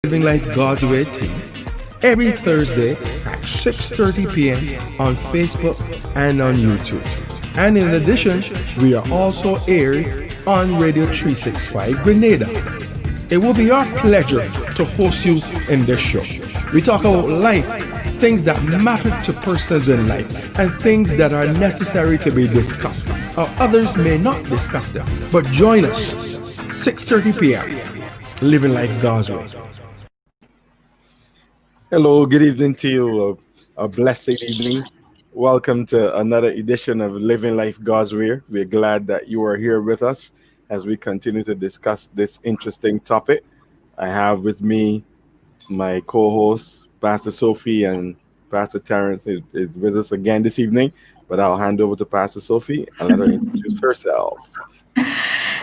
Living Life God's Way team every Thursday at 6:30 p.m. on Facebook and on YouTube. And in addition, we are also aired on Radio 365 Grenada. It will be our pleasure to host you in this show. We talk about life, things that matter to persons in life, and things that are necessary to be discussed, or others may not discuss them. But join us, 6:30 p.m., Living Life God's Way. Hello, good evening to you. A blessed evening. Welcome to another edition of Living Life God's Way. We're glad that you are here with us as we continue to discuss this interesting topic. I have with me my co-hosts, Pastor Sophie, and Pastor Terrence is with us again this evening, but I'll hand over to Pastor Sophie and let her introduce herself.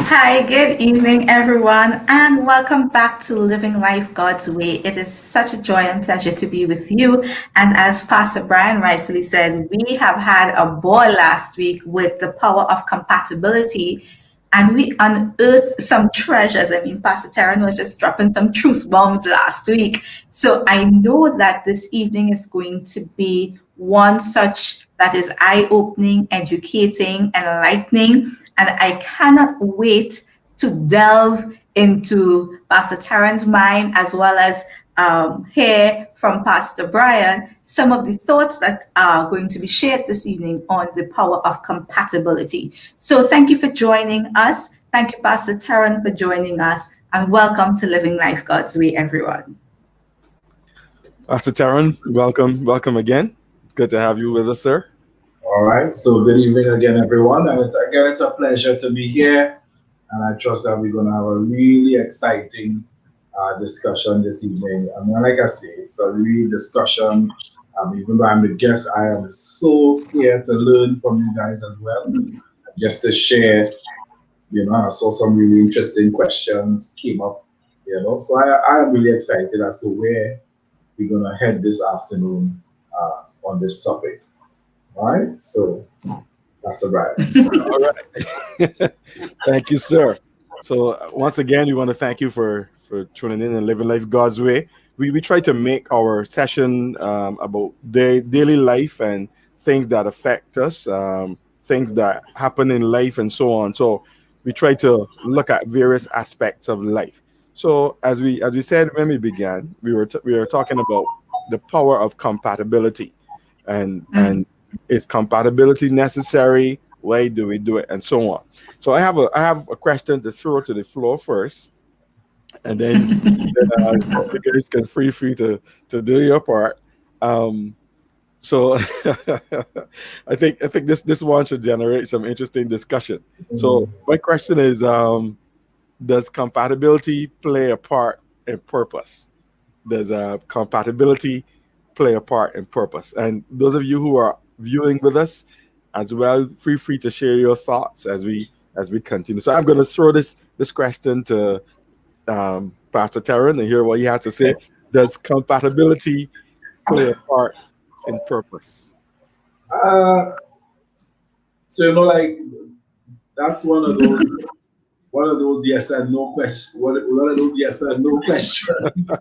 Hi, good evening, everyone, and welcome back to Living Life God's Way. It is such a joy and pleasure to be with you. And as Pastor Brian rightfully said, we have had a ball last week with the power of compatibility, and we unearthed some treasures. I mean, Pastor Taryn was just dropping some truth bombs last week. So I know that this evening is going to be one such that is eye-opening, educating, enlightening. And I cannot wait to delve into Pastor Taryn's mind as well as hear from Pastor Brian some of the thoughts that are going to be shared this evening on the power of compatibility. So thank you for joining us. Thank you, Pastor Taryn, for joining us. And welcome to Living Life God's Way, everyone. Pastor Taryn, welcome again. It's good to have you with us, sir. All right, so good evening again, everyone. And it's a pleasure to be here. And I trust that we're going to have a really exciting discussion this evening. I mean, like I say, it's a real discussion. Even though I'm the guest, I am so here to learn from you guys as well. Just to share, I saw some really interesting questions came up, So I am really excited as to where we're going to head this afternoon on this topic. All right, so that's the right. All right. Thank you, sir. So once again, we want to thank you for tuning in and living life God's way. We try to make our session about daily life and things that affect us, things that happen in life and so on. So we try to look at various aspects of life. So as we said when we began, we were talking about the power of compatibility and is compatibility necessary? Why do we do it? And so on. So I have a question to throw to the floor first, and then you guys can free to do your part. So I think this one should generate some interesting discussion. So my question is, does compatibility play a part in purpose? Does compatibility play a part in purpose? And those of you who are viewing with us as well, feel free to share your thoughts as we continue. So I'm going to throw this question to Pastor Taryn and hear what he has to say. Does compatibility play a part in purpose? So like that's one of those yes and no questions. One of those yes and no questions.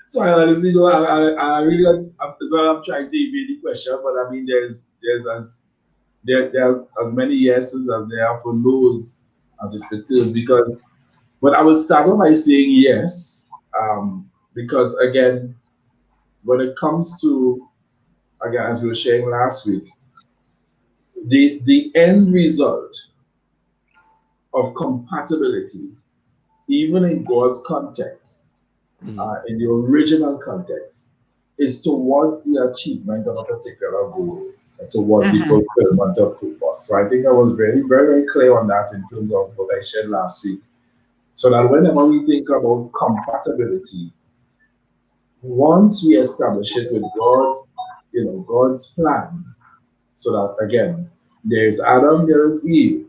So I honestly know I really it's not I'm trying to evade the question, but I mean there's as many yeses as there are for no's as it pertains but I will start off by saying yes, because again, when it comes to as we were sharing last week, the end result of compatibility, even in God's context, in the original context, is towards the achievement of a particular goal, towards the fulfillment of purpose. So I think I was very, very, very clear on that in terms of what I shared last week. So that whenever we think about compatibility, once we establish it with God's plan, so that again, there is Adam, there is Eve,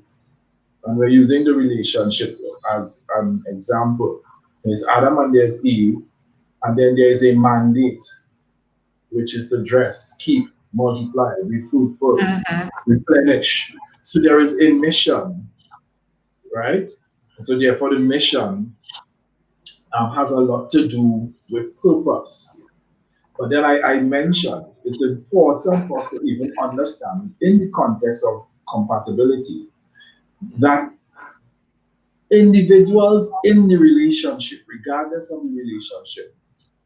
and we're using the relationship as an example. There's Adam and there's Eve, and then there's a mandate, which is to dress, keep, multiply, be fruitful, replenish. So there is a mission, right? So therefore the mission has a lot to do with purpose. But then I mentioned it's important for us to even understand in the context of compatibility that individuals in the relationship, regardless of the relationship,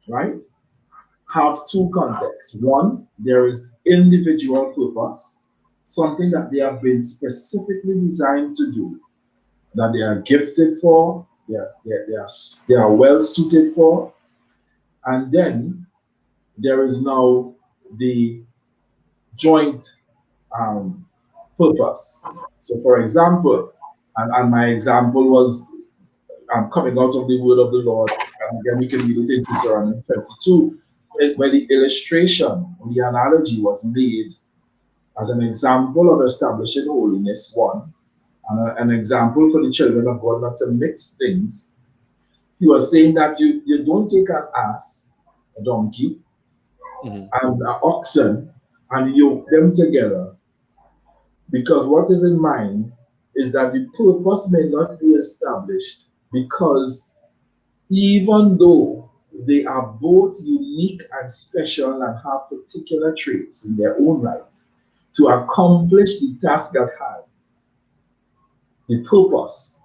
right, have two contexts. One, there is individual purpose, something that they have been specifically designed to do, that they are gifted for, they are well suited for. And then there is now the joint um, purpose. So, for example, and my example was coming out of the word of the Lord, and again we can read it in Deuteronomy 22, where the illustration, the analogy was made as an example of establishing holiness, one, and an example for the children of God not to mix things. He was saying that you don't take an ass, a donkey, Mhm. and an oxen and yoke them together, because what is in mind is that the purpose may not be established, because even though they are both unique and special and have particular traits in their own right, to accomplish the task at hand, the purpose,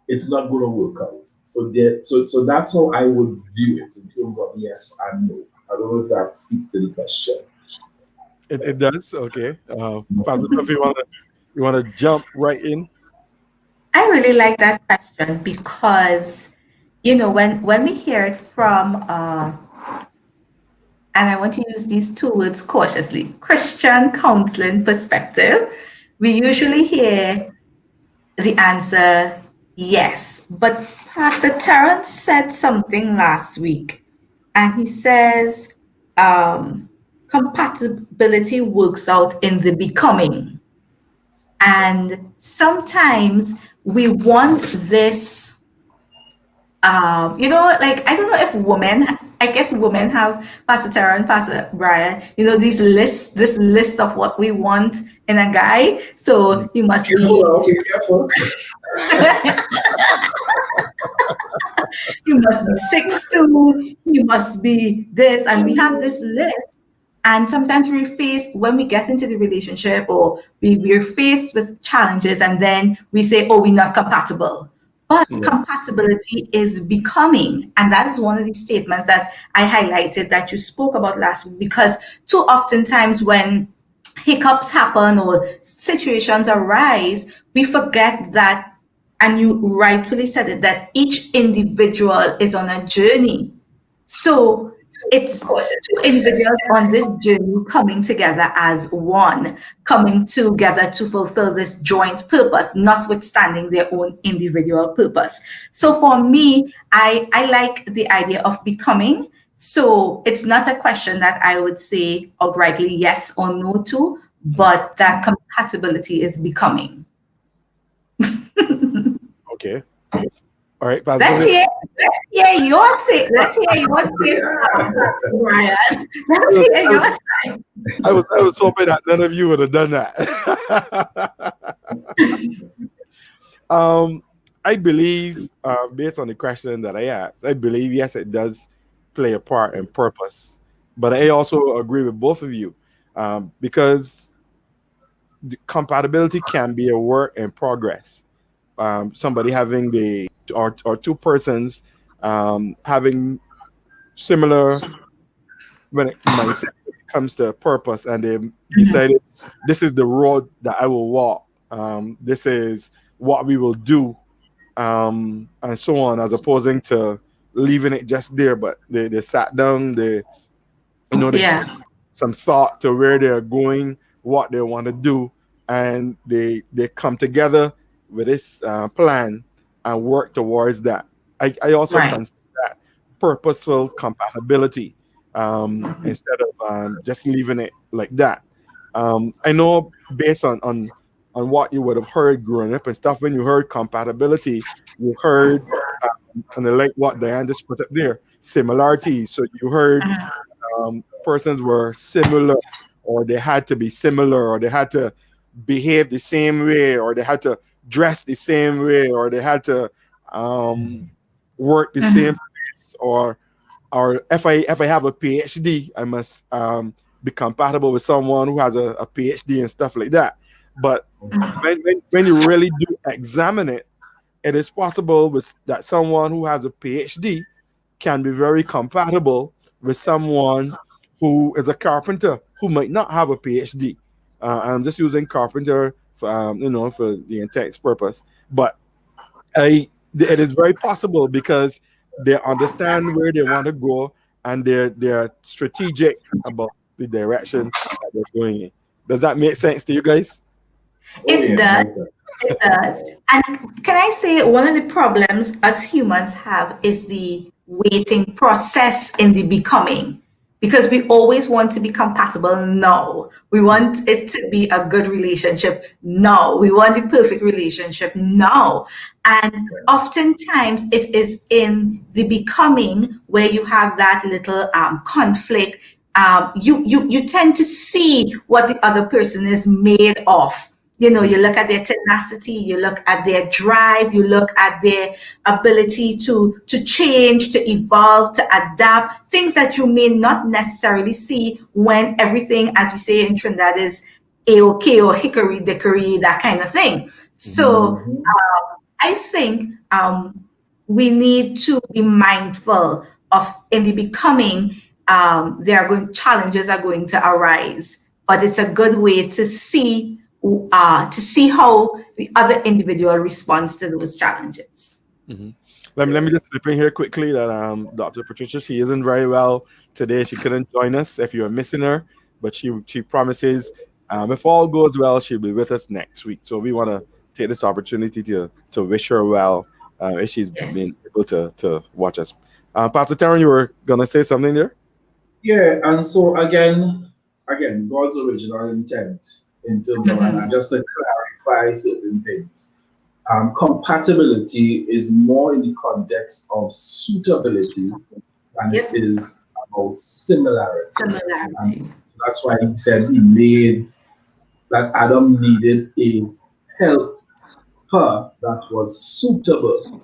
it's not going to work out. So that's how I would view it in terms of yes and no. I don't know if that speaks to the question. It does. Okay. Pastor Tuff, you wanna jump right in? I really like that question because, when we hear it from, and I want to use these two words cautiously, Christian counseling perspective, we usually hear the answer yes. But Pastor Terrence said something last week, and he says compatibility works out in the becoming. And sometimes we want this, like, I don't know if women, I guess women have, Pastor Tara and Pastor Brian, this list of what we want in a guy. So you must Careful be now, be careful. you must be 6'2", you must be this, and we have this list. And sometimes we're faced, when we get into the relationship, or we're faced with challenges, and then we say, oh, we're not compatible. But Yeah. compatibility is becoming. And that is one of the statements that I highlighted that you spoke about last week, because too often times when hiccups happen or situations arise, we forget that, and you rightfully said it, that each individual is on a journey. So it's two individuals on this journey coming together as one, coming together to fulfill this joint purpose, notwithstanding their own individual purpose. So for me, I like the idea of becoming. So it's not a question that I would say outrightly yes or no to, Mhm. but that compatibility is becoming. Okay. All right, Pastor Let's Tuff. hear, let's hear your take. Let's hear your take, Brian. I Let's was, hear I your was, side. I was hoping that none of you would have done that. um, I believe, based on the question that I asked, I believe yes, it does play a part in purpose. But I also agree with both of you, because the compatibility can be a work in progress. Somebody having or two persons having similar when it mindset when it comes to purpose, and they decided this is the road that I will walk. This is what we will do, and so on, as opposing to leaving it just there. But they sat down, they Yeah, some thought to where they're going, what they want to do, and they come together with this plan and work towards that. I also right. consider that purposeful compatibility, instead of just leaving it like that. I know based on what you would have heard growing up and stuff, when you heard compatibility, you heard, and I like what Diane just put up there, similarities. So you heard persons were similar, or they had to be similar, or they had to behave the same way, or they had to dress the same way, or they had to um, work the same place, or if I have a PhD, I must be compatible with someone who has a PhD and stuff like that. But when you really do examine it, it is possible that someone who has a PhD can be very compatible with someone who is a carpenter who might not have a PhD. I'm just using carpenter for for the intense purpose, but it is very possible because they understand where they want to go, and they're strategic about the direction that they're going in. Does that make sense to you guys? Oh It yeah, does. most definitely. It does. And can I say one of the problems us humans have is the waiting process in the becoming. Because we always want to be compatible. No. We want it to be a good relationship. No. We want the perfect relationship. No. And oftentimes it is in the becoming where you have that little conflict. You tend to see what the other person is made of. You know, you look at their tenacity, you look at their drive, you look at their ability to change, to evolve, to adapt, things that you may not necessarily see when everything, as we say in Trinidad, is a-okay or hickory dickory, that kind of thing. So Mhm. I think we need to be mindful of in the becoming. There are going challenges are going to arise, but it's a good way to see how the other individual responds to those challenges. Hmm. Let me just slip in here quickly that Dr. Patricia, she isn't very well today. She couldn't join us if you're missing her, but she promises if all goes well, she'll be with us next week. So we want to take this opportunity to wish her well if she's Yes. been able to watch us. Pastor Taryn, you were gonna say something there? Yeah, and so again, God's original intent in terms of, and just to clarify certain things, compatibility is more in the context of suitability than it Yep. is about similarity. And Similarity. so that's why he said he made that Adam needed a helper that was suitable.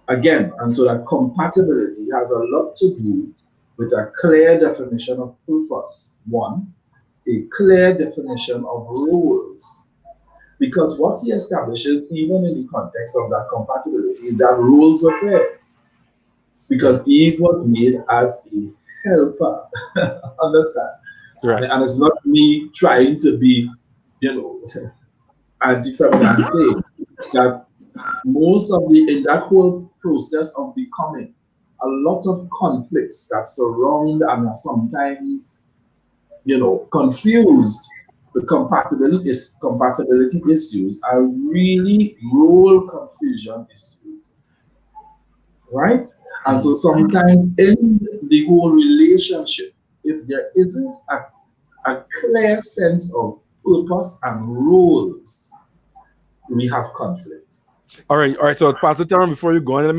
Again, and so that compatibility has a lot to do with a clear definition of purpose. One, a clear definition of roles. Because what he establishes, even in the context of that compatibility, is that roles were clear. Mhm. Because Eve was made as a helper. Understand? Right. And it's not me trying to be, you know, anti-feminine. I'm saying that most of the in that whole process of becoming, a lot of conflicts that surround and are sometimes confused with compatibility issues are really role confusion issues, right? And Hmm. so sometimes in the whole relationship, if there isn't a clear sense of purpose and roles, we have conflict. All right. So Pastor Taryn, before you go on, let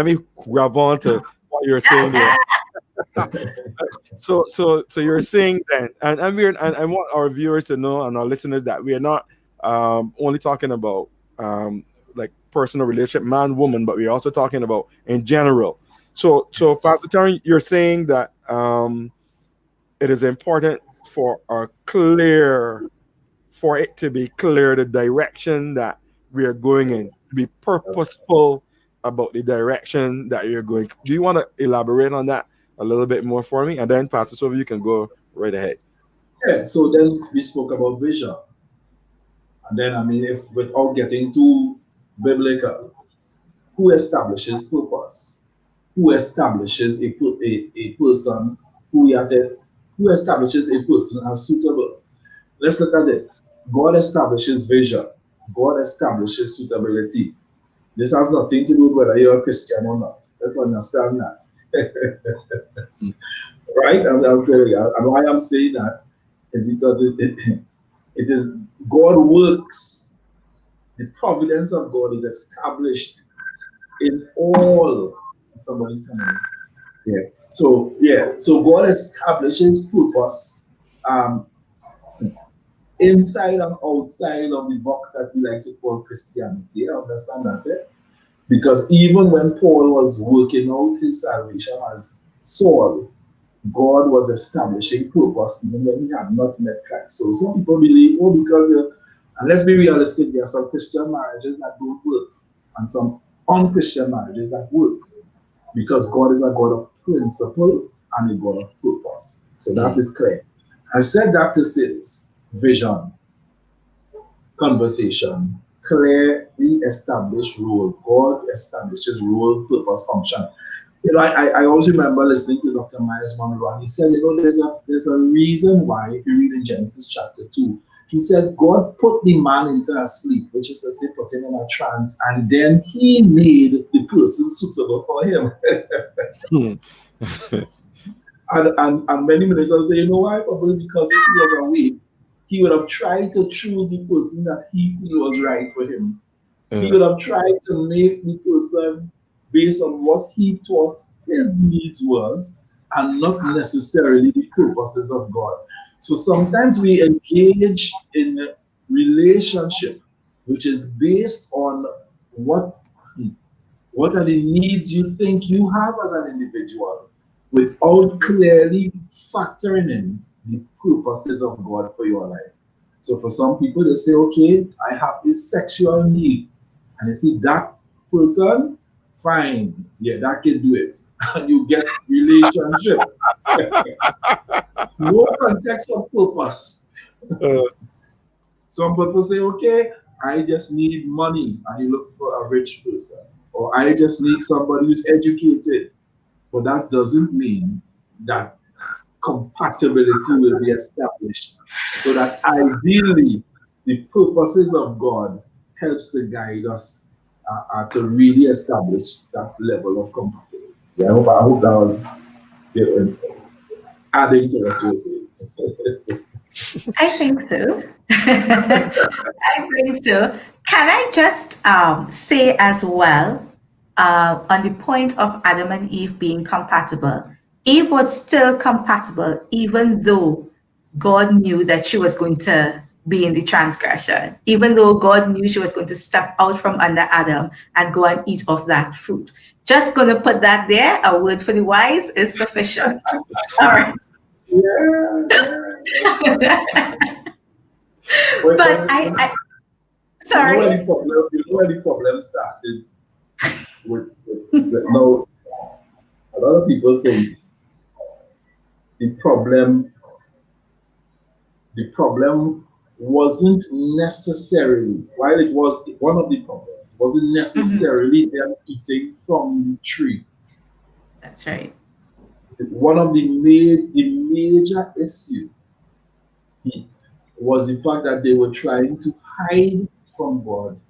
me grab on to what you're saying there. So you're saying then, and I want our viewers to know and our listeners that we are not only talking about like personal relationship, man, woman, but we're also talking about in general. So Pastor Terry, you're saying that it is important for it to be clear the direction that we are going in, be That's purposeful about the direction that you're going. Do you want to elaborate on that a little bit more for me? And then, Pastor Sylvia, you can go right ahead. Yeah, so then we spoke about vision. And then, I mean, if without getting too biblical, who establishes purpose? Who establishes a person who establishes a person as suitable? Let's look at this. God establishes vision. God establishes suitability. This has nothing to do with whether you're a Christian or not. Let's understand that. Right? I'm telling you, and why I'm saying that is because it is God works. The providence of God is established in all. Somebody's coming in. Yeah. So yeah. So God establishes purpose um, inside and outside of the box that we like to call Christianity. I understand that. Eh? Because even when Paul was working out his salvation as Saul, God was establishing purpose even when he had not met Christ. So some people believe, oh, because, and let's be realistic, there are some Christian marriages that don't work and some unchristian marriages that work because God is a God of principle and a God of purpose. So that is clear. I said that to say this: vision, conversation, clearly established role. God establishes role, purpose, function. I always remember listening to Dr. Miles Monroe, and he said, there's a reason why, if you read in Genesis chapter 2, he said God put the man into a sleep, which is to say, put him in a trance, and then he made the person suitable for him. Hmm. And many ministers say, you know why? Probably because if he was awake, he would have tried to choose the person that he feel was right for him. He Yeah. would have tried to make the person based on what he thought his needs was and not necessarily the purposes of God. So sometimes we engage in a relationship which is based on what what are the needs you think you have as an individual without clearly factoring in the purposes of God for your life. So for some people, they say, okay, I have this sexual need. And they see that person, fine, yeah, that can do it. And you get relationship. No context or purpose. Uh, Some people say, okay, I just need money. And you look for a rich person. Or I just need somebody who's educated. But that doesn't mean that compatibility will be established. So that ideally, the purposes of God helps to guide us to really establish that level of compatibility. I hope that was adding to what you were saying. I think so. I think so. Can I just say as well, on the point of Adam and Eve being compatible, Eve was still compatible even though God knew that she was going to be in the transgression, even though God knew she was going to step out from under Adam and go and eat of that fruit. Just going to put that there. A word for the wise is sufficient. All right. Yeah, yeah. When, But when, when, you know when sorry. the problem, started now a lot of people think the problem the problem wasn't necessarily, while it was one of the problems, wasn't Mhm. necessarily them eating from the tree. That's right. One of the major issue was the fact that they were trying to hide from God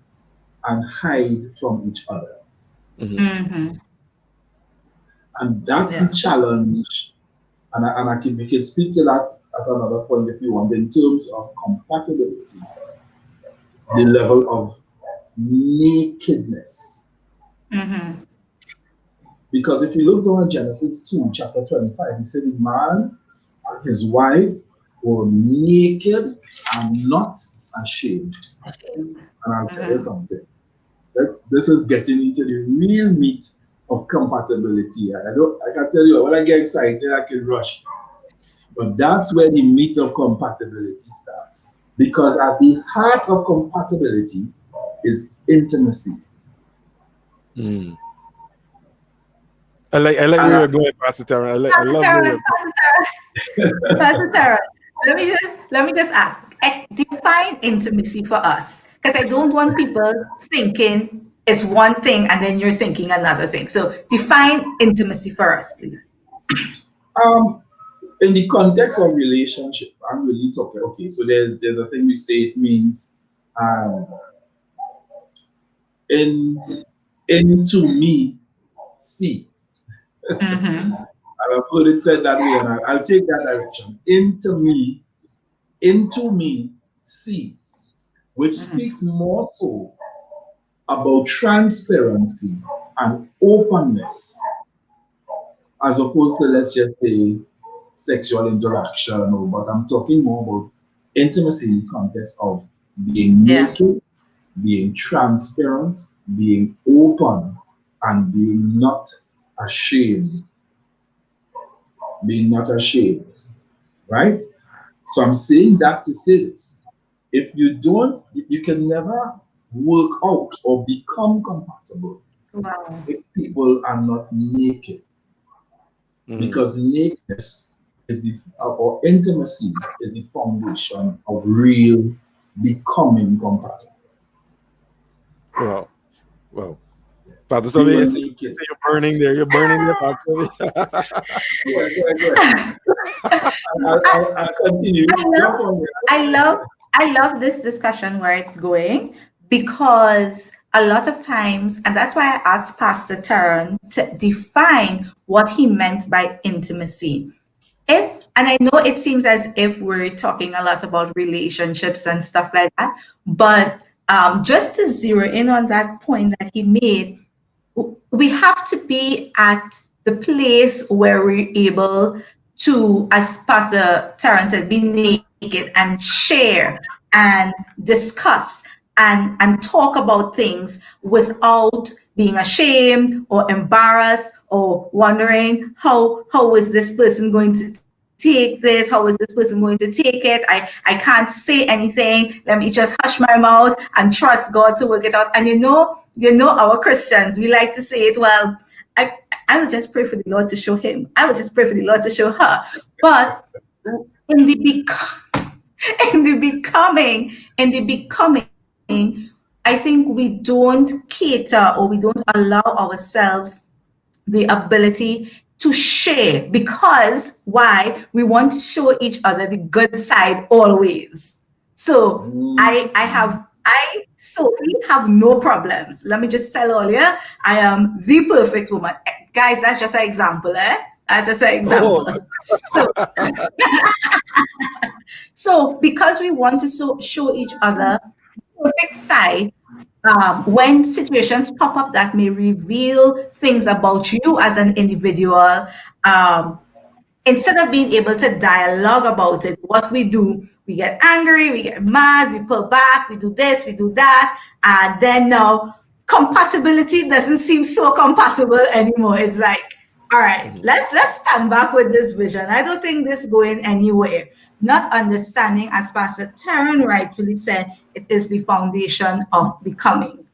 and hide from each other. mhm. Mm-hmm. And that's the Yeah. challenge. We can speak to that at another point if you want, in terms of compatibility, the level of nakedness. Mm-hmm. Because if you look down at Genesis 2, chapter 25, he said, the man and his wife were naked and not ashamed. And I'll tell you Mm-hmm. something. This is getting into the real meat of compatibility. I can tell you when I get excited, I can rush. But that's where the meat of compatibility starts. Because at the heart of compatibility is intimacy. Mm. I like And where you're going, Pastor Tara. I Pastor love where Tara, you're going. Pastor Tara, Pastor Tara. Let me just ask. Define intimacy for us, because I don't want people thinking it's one thing and then you're thinking another thing. So define intimacy for us, please. um, in the context of relationship, I'm really talking. Okay, so there's a thing we say it means um, in into me see. Mm-hmm. I've heard it said that way, and I'll take that direction. Into me see, which Mm-hmm. speaks more so about transparency and openness as opposed to, let's just say, sexual interaction. Or, but I'm talking more about intimacy in the context of being Yeah. naked, being transparent, being open, and ashamed, being not ashamed, right? So I'm saying that to say this. If you don't, you can never work out or become compatible Wow. if people are not naked. Mm. Because nakedness is or intimacy is the foundation of real becoming compatible. Wow. Wow. Pastor We Sobe, were you naked. say you're burning there. You're burning there, Pastor Sobe. Go ahead, go ahead, go ahead. I'll continue. I Jump love, on me. I love, I love this discussion where it's going because a lot of times, and that's why I asked Pastor Taron to define what he meant by intimacy. And I know it seems as if we're talking a lot about relationships and stuff like that, but just to zero in on that point that he made, we have to be at the place where we're able to, as Pastor Terrence said, be naked and share and discuss and talk about things without being ashamed or embarrassed or wondering how is this person going to take this, how is this person going to take it. I can't say anything, let me just hush my mouth and trust God to work it out. And our Christians, we like to say it, well, I, I will just pray for the Lord to show him. I will just pray for the Lord to show her. But in the in the becoming, I think we don't cater or we don't allow ourselves the ability to share because why we want to show each other the good side always. So so we have no problems. Let me just tell all you, I am the perfect woman. Guys, that's just an example, eh? That's just an Oh, example. So because we want to show each other perfect side, when situations pop up that may reveal things about you as an individual, um, instead of being able to dialogue about it, what we do, we get angry, we get mad, we pull back, we do this, we do that, and then now compatibility doesn't seem so compatible anymore. It's like, all right, mhm. let's stand back with this vision. I don't think this is going anywhere. Not understanding, as Pastor Taryn rightfully said, it is the foundation of becoming.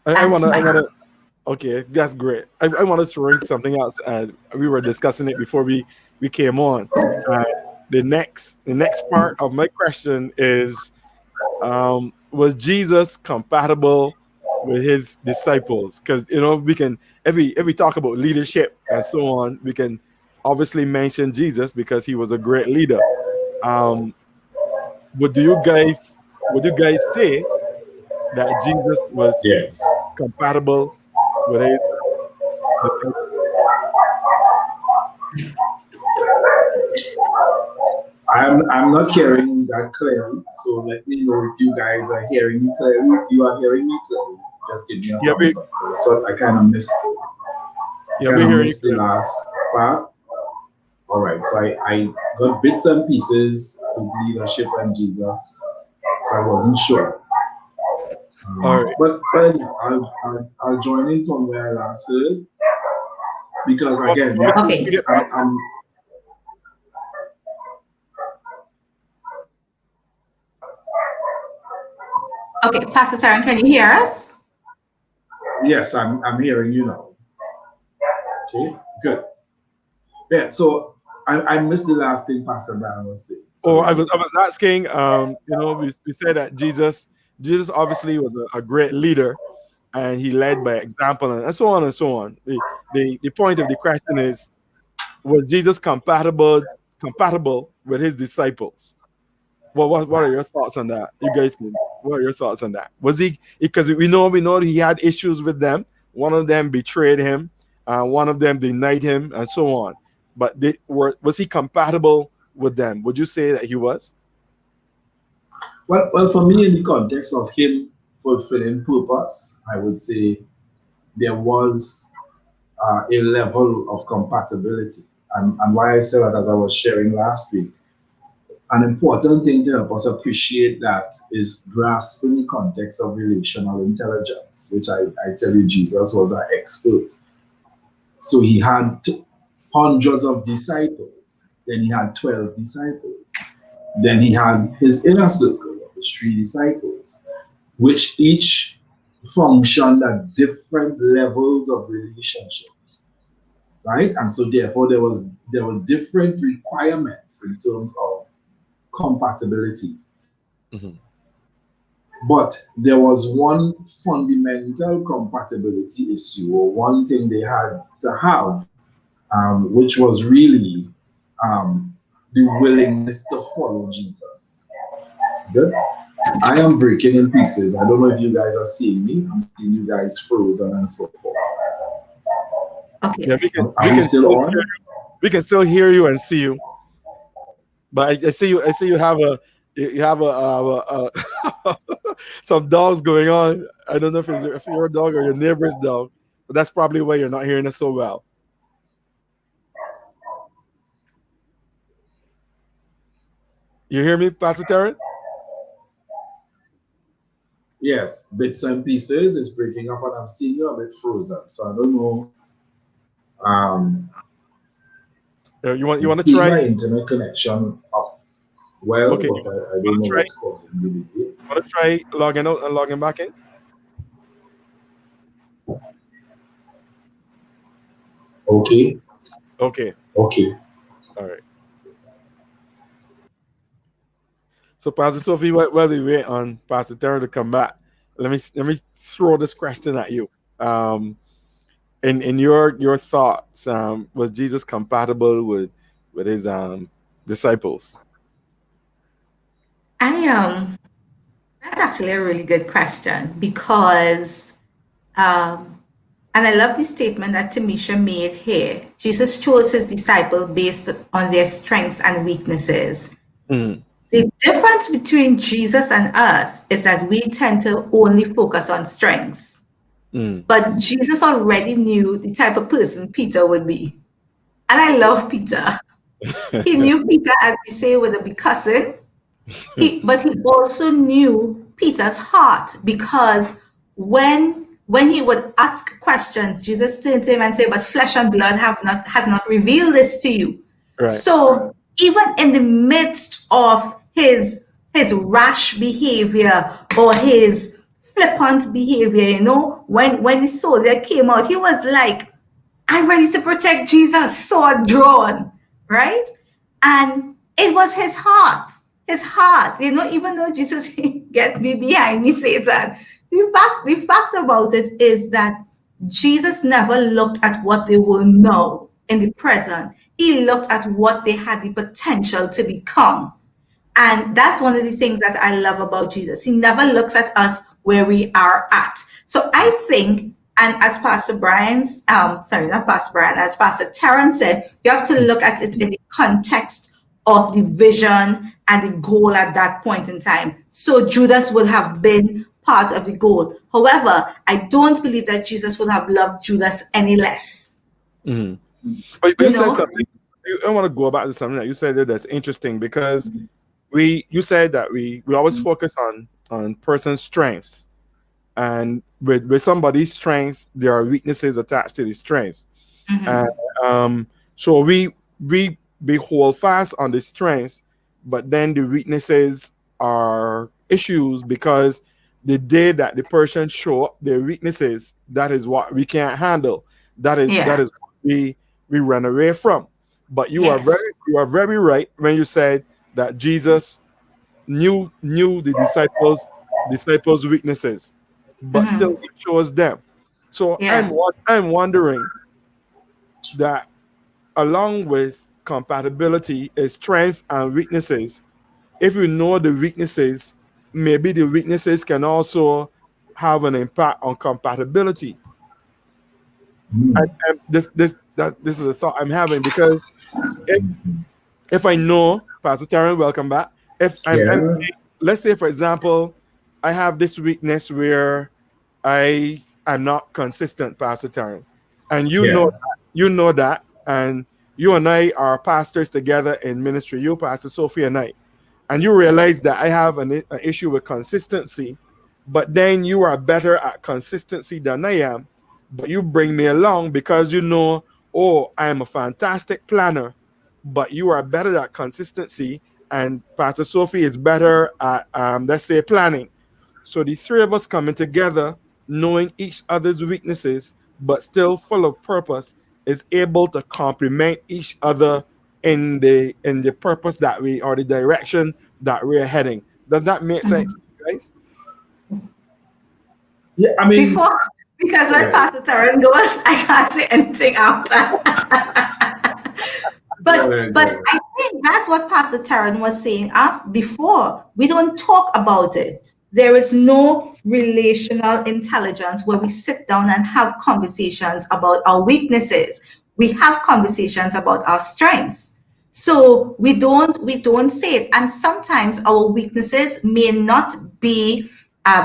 I That's wanna, I my wanna. Okay, that's great. I wanted to bring something else. We were discussing it before we came on. Uh, the next part of my question is, was Jesus compatible with his disciples? Because we can if we talk about leadership and so on, we can obviously mention Jesus because he was a great leader. Um, would you guys say that Jesus was Yes. compatible with his disciples? I'm not hearing that clearly, so let me know if you guys are hearing me clearly. If you are hearing me clearly, just give me a Yeah, thumbs up. So I kind of missed. I yeah, kind we're of hearing you missed the clearly. last part. All right, so I got bits and pieces with leadership and Jesus, so I wasn't sure. All right. But anyhow, I'll join in from where I last heard because Well, again, before we okay. get past that, I'm Okay, Pastor Taryn, can you hear us? yes, I'm hearing you now. Okay, good. Yeah, so I missed the last thing Pastor Brown was saying. oh, I Sorry. was I was asking. We said that Jesus obviously was a great leader, and he led by example, and so on and so on. The point of the question is, was Jesus compatible with his disciples? What are your thoughts on that? You guys can. What are your thoughts on that? Was he, because we know he had issues with them. One of them betrayed him. One of them denied him, and so on. But was he compatible with them? Would you say that he was? Well, for me, in the context of him fulfilling purpose, I would say there was a level of compatibility. And why I said that, as I was sharing last week, An important thing to help us appreciate that is grasping the context of relational intelligence, which I tell you, Jesus was an expert. So he had hundreds of disciples, then he had 12 disciples, then he had his inner circle of his three disciples, which each functioned at different levels of relationship, right? And so therefore there were different requirements in terms of compatibility. Mm-hmm. But there was one fundamental compatibility issue, or one thing they had to have, which was really the willingness to follow Jesus. Good. I am breaking in pieces. I don't know if you guys are seeing me. I'm seeing you guys frozen and so forth. Okay. Yeah, Are we still on? we can still hear you and see you. But I see you. I see you have some dogs going on. I don't know if your dog or your neighbor's dog, but that's probably why you're not hearing us so well. You hear me, Pastor Terran? Yes, bits and pieces. It's breaking up, and I'm seeing you a bit frozen. So I don't know. Um, You I'm want to seeing try? my internet connection up well, Okay, but I don't know what's causing the delay. want to try logging out and logging back in? Okay, Okay, okay. all right. So Pastor Sophie, while we wait on Pastor Terran to come back, let me throw this question at you. Um, in your thoughts, was Jesus compatible with his disciples? I That's actually a really good question because and I love the statement that Tamisha made here. Jesus chose his disciples based on their strengths and weaknesses. Mm, The difference between Jesus and us is that we tend to only focus on strengths. mm. But Jesus already knew the type of person Peter would be. And I love Peter. He knew Peter, as we say, with a big cousin. But he also knew Peter's heart because when he would ask questions, Jesus turned to him and said, "But flesh and blood has not revealed this to you." Right. So even in the midst of his rash behavior or his flippant behavior, when the soldier came out, he was like, "I'm ready to protect Jesus, sword drawn," right? And it was his heart, even though Jesus get me behind me, Satan. The fact about it is that Jesus never looked at what they will know in the present. He looked at what they had the potential to become. And that's one of the things that I love about Jesus. He never looks at us where we are at. So I think, and as Pastor Brian's, sorry, not Pastor Brian, as Pastor Terrence said, you have to look at it in the context of the vision and the goal at that point in time. So Judas would have been part of the goal. However, I don't believe that Jesus would have loved Judas any less. Mm. But You you said know? something. I want to go back to something that you said there that's interesting because you said that we always focus on person's strengths, and with somebody's strengths there are weaknesses attached to the strengths, and Mhm. so we hold fast on the strengths, but then the weaknesses are issues because the day that the person show up their weaknesses, that is what we can't handle. That Yeah. is what we run away from. But Yes. you are very right when you said that Jesus knew the disciples weaknesses, but still Mhm. he chose them. So Yeah. I'm wondering that along with compatibility is strength and weaknesses. If you know the weaknesses, maybe the weaknesses can also have an impact on compatibility. Hmm. And this is a thought I'm having because if if I know, Pastor Taryn, welcome back. If I'm Yeah, let's say for example, I have this weakness where I am not consistent, Pastor Taryn, and yeah, you know that, and you and I are pastors together in ministry. You, Pastor Sophie, and I. and you realize that I have an issue with consistency, but then you are better at consistency than I am, but you bring me along because you know, oh, I am a fantastic planner, but you are better at consistency, and Pastor Sophie is better at, let's say, planning. So the three of us coming together, knowing each other's weaknesses, but still full of purpose, is able to complement each other in the purpose that we or the direction that we're heading. Does that make sense, guys? Yeah, I mean, Before, because go when ahead. Pastor Taryn goes, I can't say anything after. Go But ahead, go but ahead. I think that's what Pastor Taryn was saying before. We don't talk about it. There is no relational intelligence where we sit down and have conversations about our weaknesses. We have conversations about our strengths. So we don't say it. And sometimes our weaknesses may not be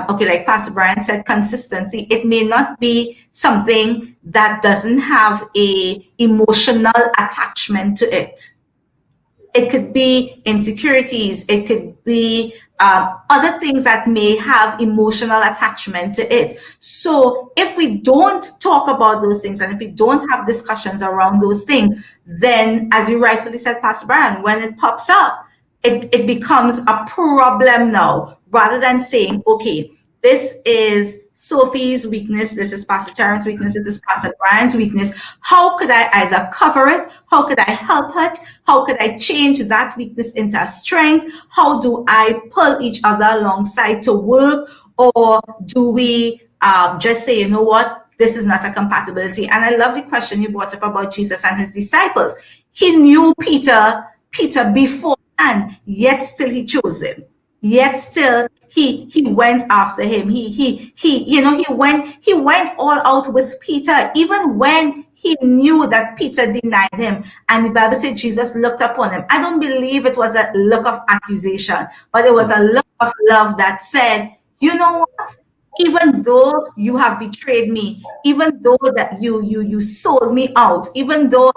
okay, like Pastor Brian said, consistency. It may not be something that doesn't have a emotional attachment to it. It could be insecurities. It could be other things that may have emotional attachment to it. So if we don't talk about those things and if we don't have discussions around those things, then as you rightfully said, Pastor Brian, when it pops up, it becomes a problem now rather than saying, okay, this is Sophie's weakness, this is Pastor Terrence's weakness, this is Pastor Brian's weakness. How could I either cover it? How could I help it? How could I change that weakness into a strength? How do I pull each other alongside to work? Or do we just say, you know what, this is not a compatibility? And I love the question you brought up about Jesus and his disciples. He knew Peter beforehand, yet still he chose him. Yet still he went after him. He went all out with Peter, even when he knew that Peter denied him. And the Bible said Jesus looked upon him. I don't believe it was a look of accusation, but it was a look of love that said, you know what? Even though you have betrayed me, even though that you sold me out, even though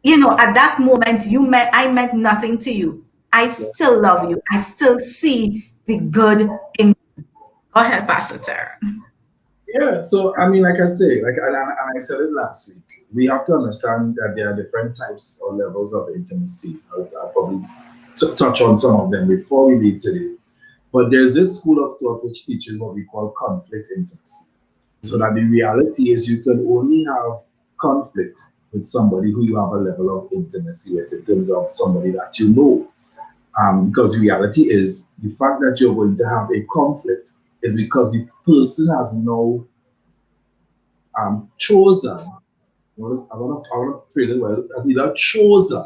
at that moment I meant nothing to you, I still love you. I still see the good in you. Go ahead, Pastor Sarah. Yeah, so I mean, like I say, and I said it last week, we have to understand that there are different types or levels of intimacy. I'll probably touch on some of them before we leave today. But there's this school of thought which teaches what we call conflict intimacy. So that the reality is you can only have conflict with somebody who you have a level of intimacy with in terms of somebody that you know. Because the reality is the fact that you're going to have a conflict is because the person has now chosen, I want to phrase it well, has either chosen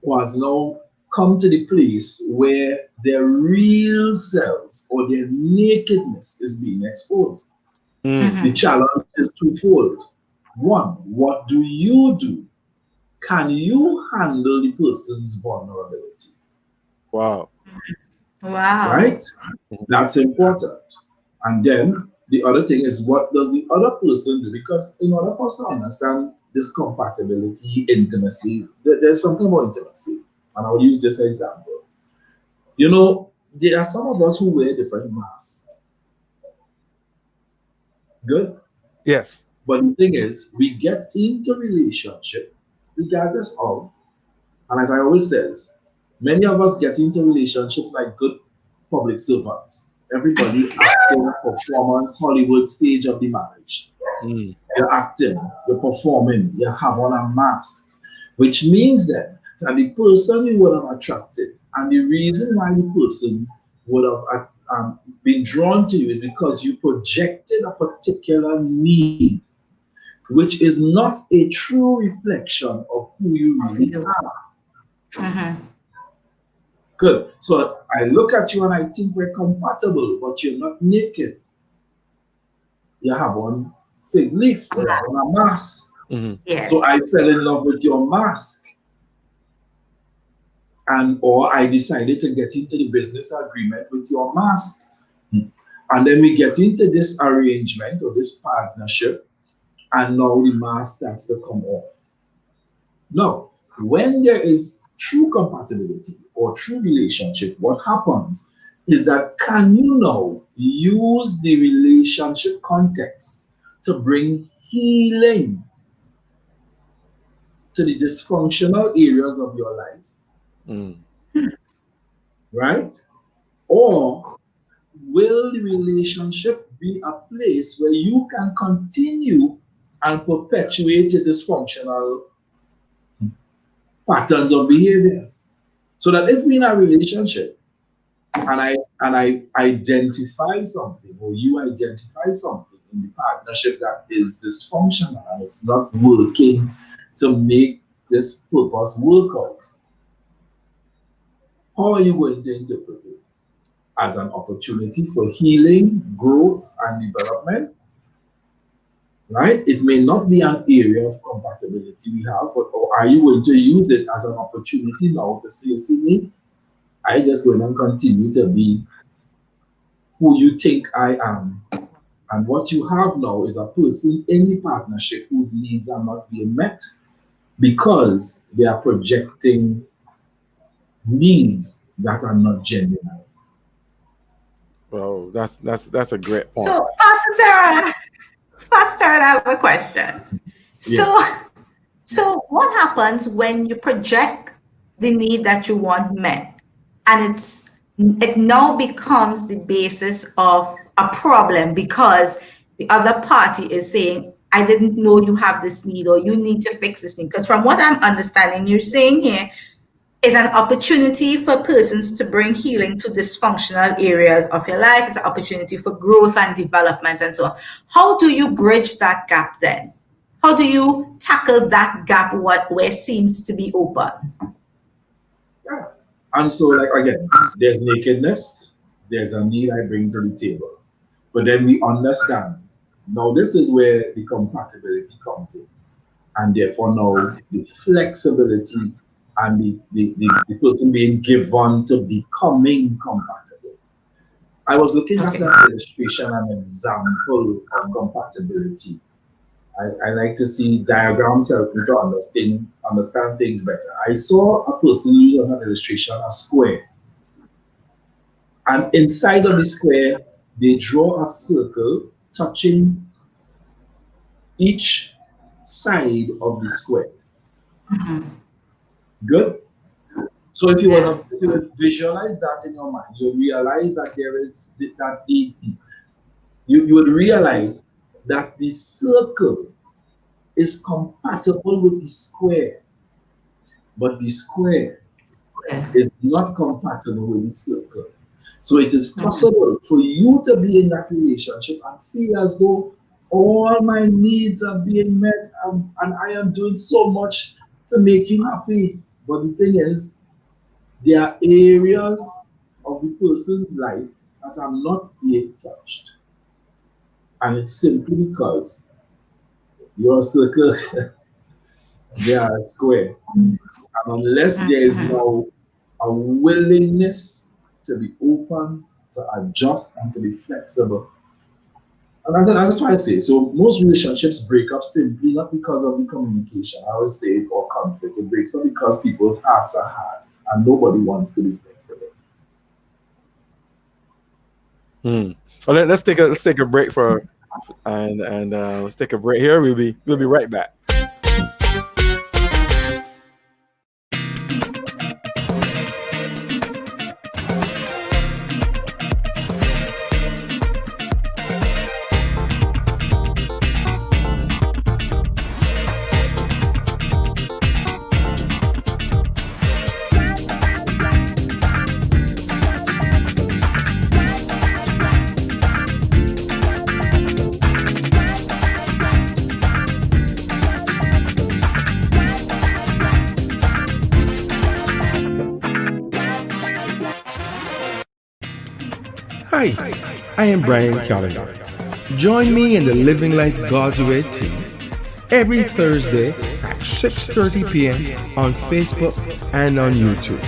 or has now come to the place where their real selves or their nakedness is being exposed. Mm. The challenge is twofold. One, what do you do? Can you handle the person's vulnerability? Wow. Wow. Right? That's important. And then the other thing is, what does the other person do? Because in order for us to understand this compatibility, intimacy, there's something about intimacy. And I'll use this example. There are some of us who wear different masks. Good. Yes. But the thing is, we get into relationship regardless of, and as I always says, many of us get into relationship like good public servants. Everybody acting performance Hollywood stage of the marriage. Mm. You're acting, you're performing, you have on a mask, which means then that the person you would have attracted, and the reason why the person would have been drawn to you is because you projected a particular need, which is not a true reflection of who you Of really you. are. Mm-hmm. Good. So I look at you and I think we're compatible, but you're not naked. You have on fig leaf or you have on a mask. Mm-hmm. Yes. So I fell in love with your mask. And or I decided to get into the business agreement with your mask. And then we get into this arrangement or this partnership, and now the mask starts to come off. Now, when there is true compatibility or true relationship, what happens is that can you now use the relationship context to bring healing to the dysfunctional areas of your life, Mm. right? Or will the relationship be a place where you can continue and perpetuate your dysfunctional patterns of behavior? So that if we're in a relationship and I identify something or you identify something in the partnership that is dysfunctional and it's not working to make this purpose work out, how are you going to interpret it? As an opportunity for healing, growth, and development, right? It may not be an area of compatibility we have, but or are you going to use it as an opportunity now to say, see me, I just going to continue to be who you think I am. And what you have now is a person in the partnership whose needs are not being met because they are projecting needs that are not genuine. Well, that's a great point. So, Pastor Sarah, I have a question. Yeah. So what happens when you project the need that you want met, and it now becomes the basis of a problem because the other party is saying, I didn't know you have this need or you need to fix this thing. Because from what I'm understanding, you're saying here is an opportunity for persons to bring healing to dysfunctional areas of your life. It's an opportunity for growth and development and so on. How do you bridge that gap then? How do you tackle that gap where seems to be open? Yeah. And so, like again, there's nakedness, there's a need I bring to the table. But then we understand. Now, this is where the compatibility comes in. And therefore, now the flexibility and the person being given to becoming compatible. I was looking at Okay. an illustration, an example of compatibility. I like to see diagrams help me to understand things better. I saw a person use as an illustration a square. And inside of the square, they draw a circle touching each side of the square. Good. So if you Yeah. want to, if you would visualize that in your mind, you realize that there is that you would realize that the circle is compatible with the square, but the square Yeah. is not compatible with the circle. So it is possible for you to be in that relationship and feel as though all my needs are being met and I am doing so much to make you happy. But the thing is, there are areas of the person's life that are not being touched. And it's simply because your circle, they are a square. And unless there is now a willingness to be open, to adjust, and to be flexible. And that's why I say so. Most relationships break up simply not because of the communication, I would say, or conflict. It breaks up because people's hearts are hard and nobody wants to be flexible. Hmm. Well, let's take a break for and let's take a break here. We'll be right back. Hi, I am Brian Calendar. Join me in the Living Life God's Way team every Thursday at 6:30 p.m. on Facebook and on YouTube.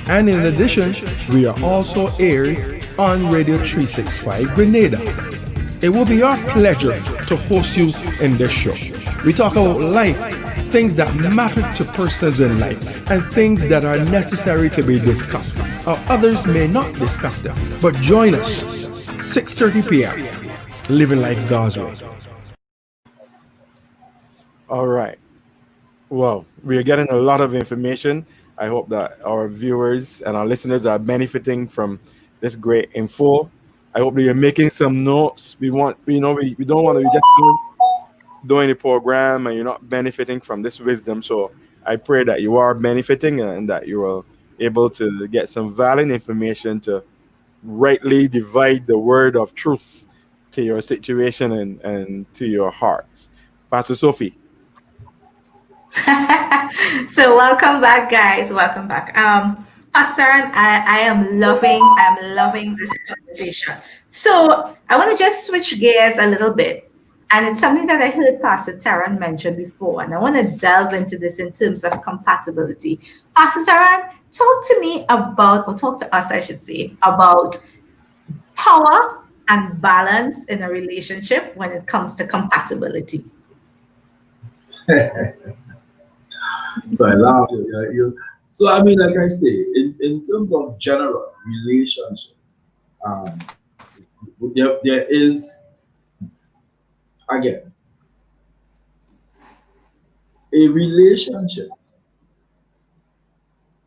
And in addition, we are also aired on Radio 365 Grenada. It will be our pleasure to host you in this show. We talk about life, things that matter to persons in life, and things that are necessary to be discussed. Others may not discuss them, but join us 6:30 p.m. Living Life God's Way. All right. Well, we are getting a lot of information. I hope that our viewers and our listeners are benefiting from this great info. I hope that you're making some notes. We don't want to be just doing the program and you're not benefiting from this wisdom. So I pray that you are benefiting and that you are able to get some valid information to rightly divide the word of truth to your situation and to your hearts. Pastor Sophie. So welcome back, guys. Welcome back. Pastor, I'm loving this conversation. So I want to just switch gears a little bit. And it's something that I heard Pastor Taran mention before. And I want to delve into this in terms of compatibility. Pastor Taran, talk to me about, or talk to us, I should say, about power and balance in a relationship when it comes to compatibility. So I laugh. So I mean, like I say, in terms of general relationship, um, there is again a relationship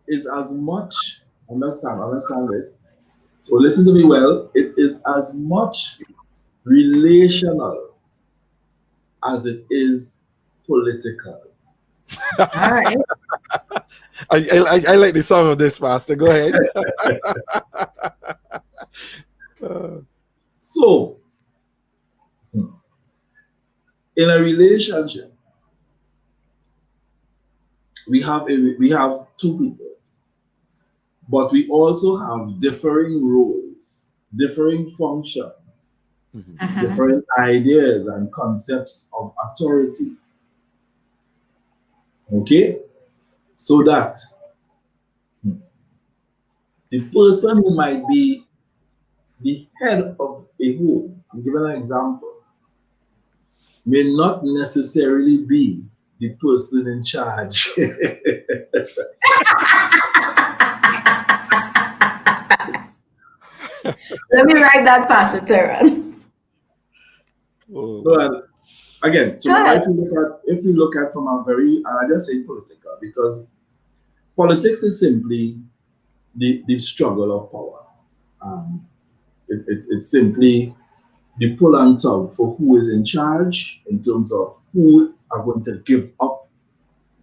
is as much understand this. So listen to me well. It is as much relational as it is political. All right. I like the song of this, Pastor. Go ahead. So in a relationship, we have two people, but we also have differing roles, differing functions, Mhm. Mhm. different ideas and concepts of authority. Okay? So that the person who might be the head of a home, I'm giving an example, may not necessarily be the person in charge. Let me write that, Pastor Taran. Oh So, my. again, so Go now ahead. if we look at from a very, and I just say political because politics is simply the struggle of power. Um, it's simply the pull and tug for who is in charge in terms of who are going to give up.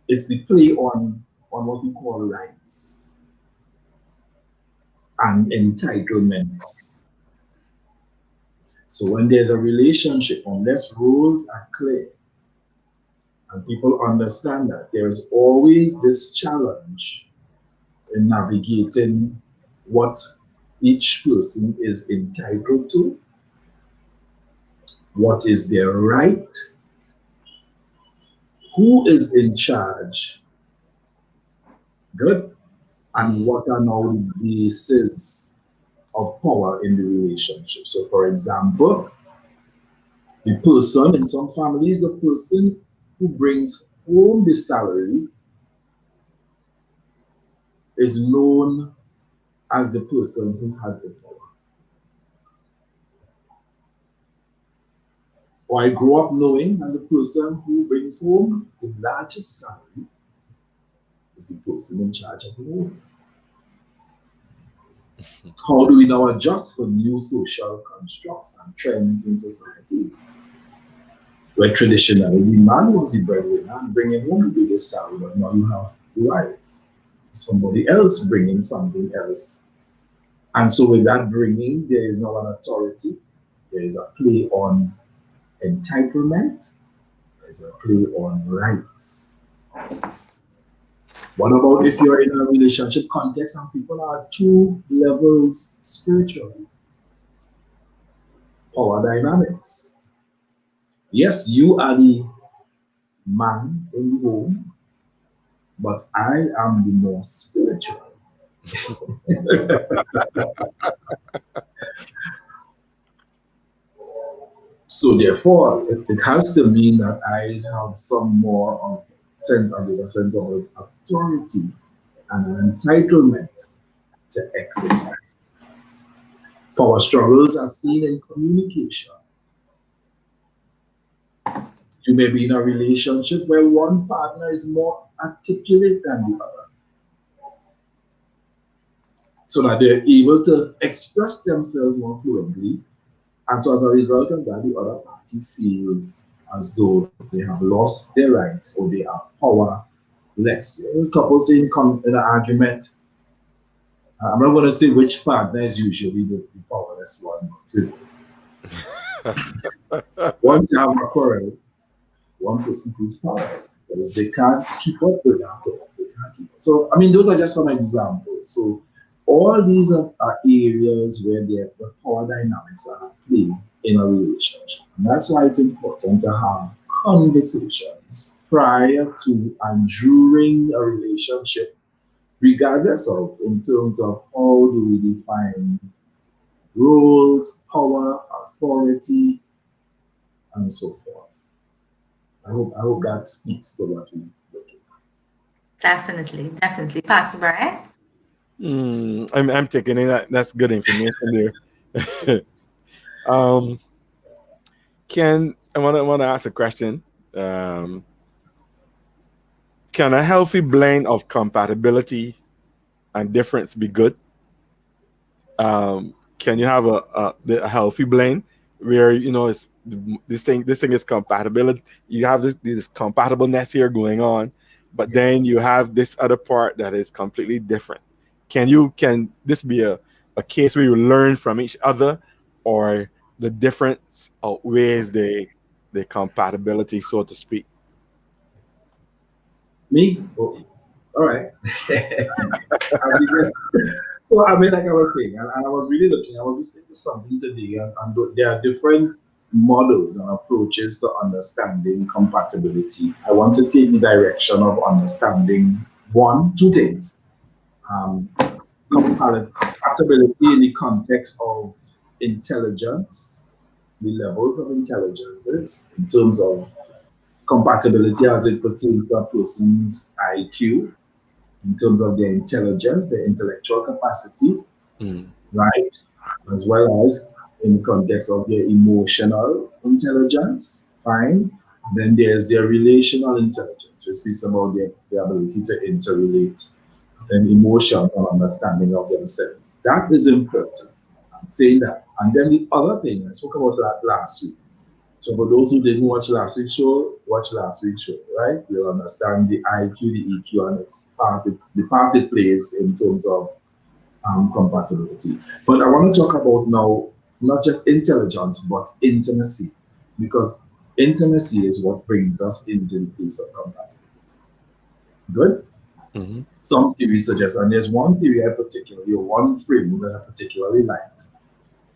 It's the play on what we call rights and entitlements. So when there's a relationship, unless rules are clear and people understand that, there's always this challenge in navigating what each person is entitled to, what is their right, who is in charge, good, and Mhm. what are now the bases of power in the relationship. So, for example, the person in some families, the person who brings home the salary is known as the person who has the power. Or I grew up knowing that the person who brings home the largest salary is the person in charge of the home. How do we now adjust for new social constructs and trends in society? Where traditionally the man was the breadwinner and bringing home the biggest salary, but now you have wives, somebody else bringing something else. And so, with that bringing, there is now an authority, there is a play on entitlement, there is a play on rights. What about if you're in a relationship context and people are two levels spiritually? Power dynamics. Yes, you are the man in the home, but I am the more spiritual. So therefore, it has to mean that I have some more of sense and with a sense of authority and an entitlement to exercise. Power struggles are seen in communication. You may be in a relationship where one partner is more articulate than the other, so that they're able to express themselves more fluently. And so as a result of that, the other party feels as though they have lost their rights or they are powerless. Couples in an argument, I'm not going to say which partner is usually the powerless one, but once you have a quarrel, one person feels powerless because they can't keep up with that. They can't keep up. So, I mean, those are just some examples. So, all these are areas where the power dynamics are at play in a relationship. And that's why it's important to have conversations prior to and during a relationship, regardless of in terms of how do we define roles, power, authority, and so forth. I hope that speaks to what we look at. Definitely, definitely. Pastor Brian? I'm taking it. That's good information there. um, can I want to ask a question? Um, can a healthy blend of compatibility and difference be good? Can you have a healthy blend where it's this thing is compatibility, you have this compatibleness here going on, but then you have this other part that is completely different. Can this be a case where you learn from each other, or the difference outweighs the compatibility, so to speak? Me? Oh, all right. Because, so I mean, like I was saying, and I was really looking, I was listening to something today, and there are different models and approaches to understanding compatibility. I want to take the direction of understanding two things. Um, Compatibility in the context of intelligence, the levels of intelligences, in terms of compatibility as it pertains to a person's IQ, in terms of their intelligence, their intellectual capacity, Mm. right? As well as in the context of their emotional intelligence, fine. And then there's their relational intelligence, which speaks about their ability to interrelate, and emotions and understanding of themselves. That is important. I'm saying that. And then the other thing, I spoke about that last week. So for those who didn't watch last week's show, watch last week's show, right? You'll understand the IQ, the EQ, and the part it plays in terms of compatibility. But I want to talk about now not just intelligence, but intimacy, because intimacy is what brings us into the place of compatibility. Good? Hmm. Some theories suggest, and there's one theory I particularly, or one frame that I particularly like,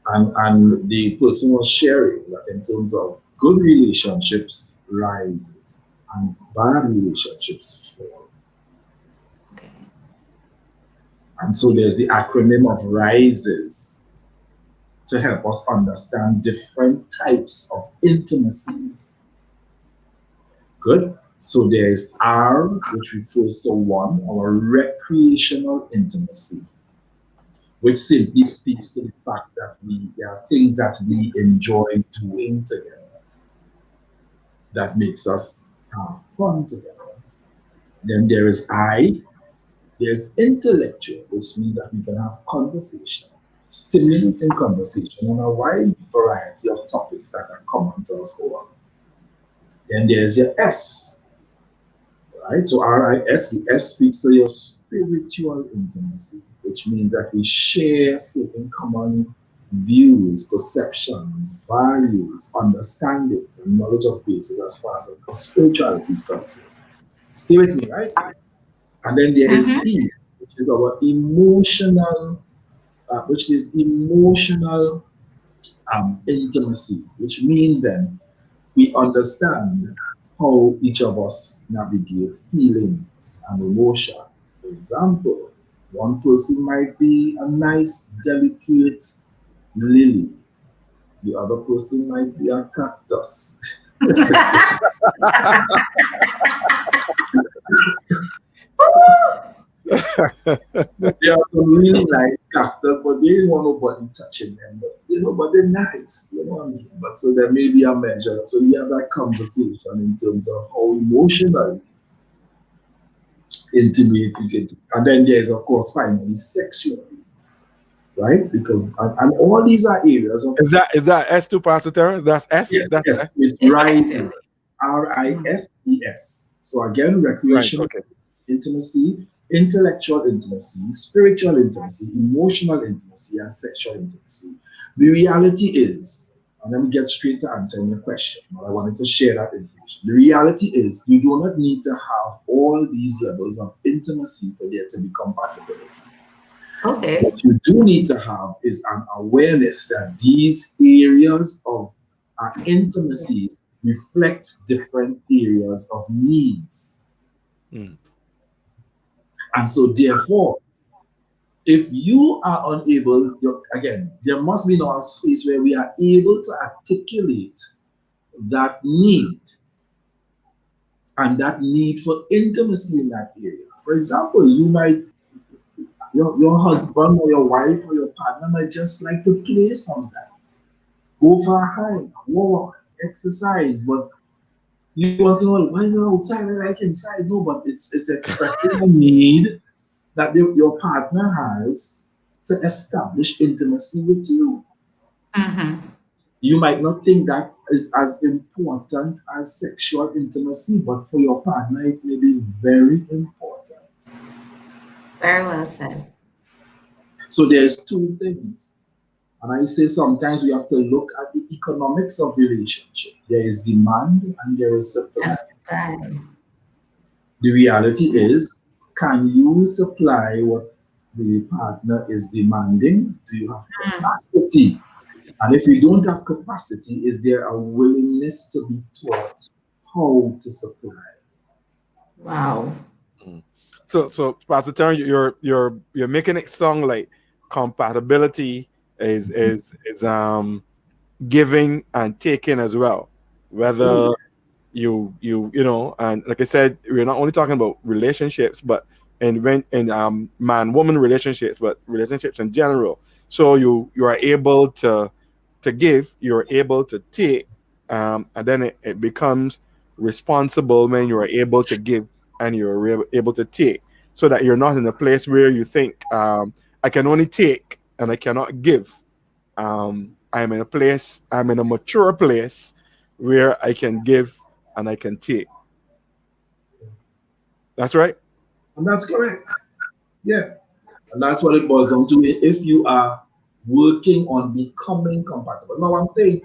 and the person was sharing that in terms of good relationships rises and bad relationships fall. Okay. And so there's the acronym of RISES to help us understand different types of intimacies. Good. So there's R, which refers to one, our recreational intimacy, which simply speaks to the fact that there are things that we enjoy doing together that makes us have fun together. Then there is I, there's intellectual, which means that we can have conversation, stimulating conversation on a wide variety of topics that are common to us all. Then there's your S, right? So RIS, the S speaks to your spiritual intimacy, which means that we share certain common views, perceptions, values, understandings, and knowledge of basis as far as spirituality is concerned. Stay with me, right? And then there is Mm-hmm. E, which is our emotional, intimacy, which means then we understand how each of us navigate feelings and emotion. For example, one person might be a nice, delicate lily. The other person might be a cactus. There are some really nice cactus, but they don't want nobody touching them. But but they're nice. You know what I mean? But so there may be a measure. So we have that conversation in terms of how emotionally intimate we can do. And then there's of course finally sexually, right? Because and all these are areas of Is that S2, Pastor Terrence? That's S. yes, That's the S. yes, it's It's excellent. rising. RISES. So again, Right. recreational Okay. intimacy, intellectual intimacy, spiritual intimacy, emotional intimacy, and sexual intimacy. The reality is, and let me get straight to answering your question, but I wanted to share that information. The reality is, you do not need to have all these levels of intimacy for there to be compatibility. Okay. What you do need to have is an awareness that these areas of intimacies reflect different areas of needs. Mm. And so, therefore, if you are unable, again, there must be now a space where we are able to articulate that need and that need for intimacy in that area. For example, you might, your husband or your wife or your partner might just like to play sometimes, go for a hike, walk, exercise, but you want to know why is it outside? I like inside. No, but it's expressing a need that your partner has to establish intimacy with you. Mm-hmm. You might not think that is as important as sexual intimacy, but for your partner, it may be very important. Very well said. So there's two things. And I say sometimes we have to look at the economics of relationship. There is demand and there is supply. That's right. The reality is, can you supply what the partner is demanding? Do you have capacity? And if you don't have capacity, is there a willingness to be taught how to supply? Wow. Mm. So Pastor Terrence, you're making it sound like compatibility is giving and taking as well. Oh, Whether and like I said, we're not only talking about relationships, but in man woman relationships, but relationships in general. So you are able to give, you're able to take, and then it becomes responsible when you are able to give and you're able to take, so that you're not in a place where you think, I can only take and I cannot give. I'm in a mature place where I can give and I can take. That's right. and that's correct. Yeah. And that's what it boils down to. If you are working on becoming compatible. Now I'm saying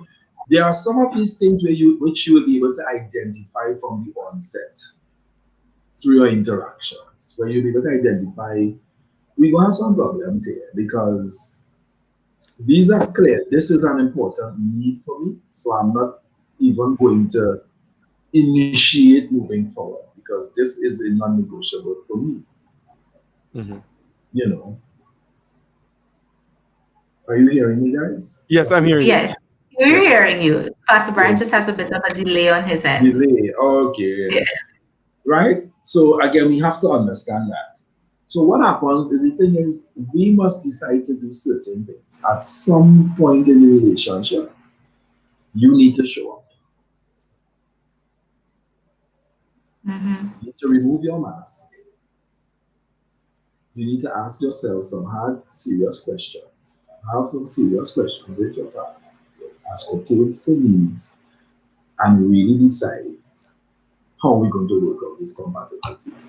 there are some of these things which you will be able to identify from the onset through your interactions, where you'll be able to identify we going to have some problems here because these are clear. This is an important need for me, so I'm not even going to initiate moving forward because this is a non-negotiable for me. Hmm. You know, are you hearing me, guys? Yes, I'm hearing you. Yes. We're Yes. hearing you. Pastor Brian Yeah. just has a bit of a delay on his end. Delay. Okay. Yeah. Right. So again, we have to understand that. So what happens is the thing is we must decide to do certain things at some point in the relationship. You need to show up. Mm-hmm. You need to remove your mask. You need to ask yourself some hard, serious questions. Have some serious questions with your partner. Ask pertains to needs and really decide how we're going to work out these compatibilities.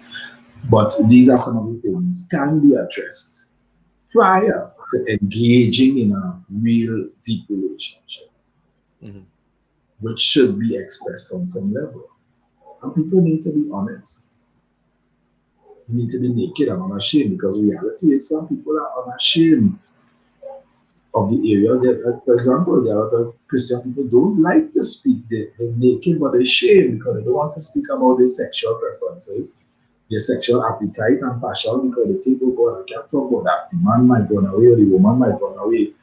But these are some of the things can be addressed prior to engaging in a real deep relationship, Hmm. which should be expressed on some level. And people need to be honest. You need to be naked and unashamed because reality is some people are unashamed of the area. That, for example, there are other Christian people don't like to speak. They're naked, but they're ashamed because they don't want to speak about their sexual preferences, their sexual appetite and passion because they think, oh God, I can't talk about that. The man might run away or the woman might run away,